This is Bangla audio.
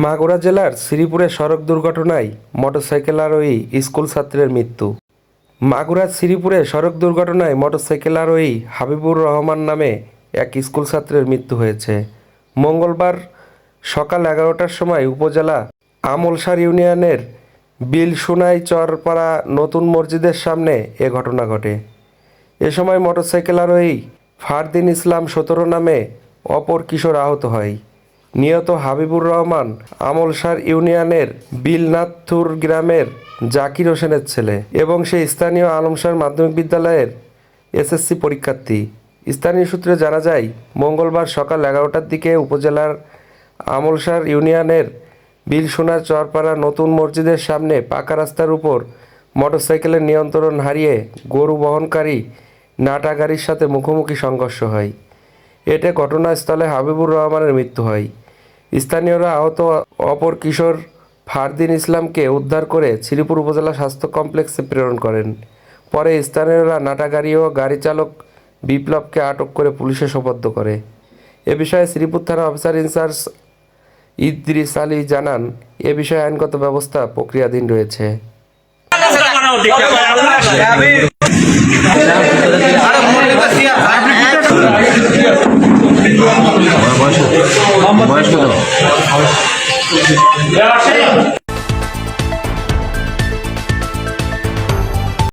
মাগুরা জেলার শ্রীপুরে সড়ক দুর্ঘটনায় মোটরসাইকেল আরোহী স্কুল ছাত্রের মৃত্যু। মাগুরার শ্রীপুরে সড়ক দুর্ঘটনায় মোটরসাইকেল আরোহী হাবিবুর রহমান নামে এক স্কুল ছাত্রের মৃত্যু হয়েছে। মঙ্গলবার সকাল 11টার সময় উপজেলা আমলসার ইউনিয়নের বিলসুনাই চরপাড়া নতুন মসজিদের সামনে এ ঘটনা ঘটে। এ সময় মোটরসাইকেল আরোহী ফারদিন ইসলাম 17 নামে অপর কিশোর আহত হয়। নিহত হাবিবুর রহমান আমলসার ইউনিয়নের বিলনাথুর গ্রামের জাকির হোসেনের ছেলে এবং সে স্থানীয় আলমসার মাধ্যমিক বিদ্যালয়ের এসএসসি পরীক্ষার্থী। স্থানীয় সূত্রে জানা যায়, মঙ্গলবার সকাল 11টার দিকে উপজেলার আমলসার ইউনিয়নের বিলসোনার চরপাড়া নতুন মসজিদের সামনে পাকা রাস্তার উপর মোটরসাইকেলের নিয়ন্ত্রণ হারিয়ে গরু বহনকারী নাটা গাড়ির সাথে মুখোমুখি সংঘর্ষ হয়। এতে ঘটনাস্থলে হাবিবুর রহমানের মৃত্যু হয়। স্থানীয়রা আহত অপর কিশোর ফারদিন ইসলামকে উদ্ধার করে শ্রীপুর উপজেলা স্বাস্থ্য কমপ্লেক্সে প্রেরণ করেন। পরে স্থানীয়রা নাটা গাড়ি ও গাড়ি চালক বিপ্লবকে আটক করে পুলিশে সোপর্দ করে। এ বিষয়ে শ্রীপুর থানা অফিসার ইনচার্জ ইদ্রিস আলী জানান, এ বিষয়ে আইনগত ব্যবস্থা প্রক্রিয়াধীন রয়েছে। বয়স কত?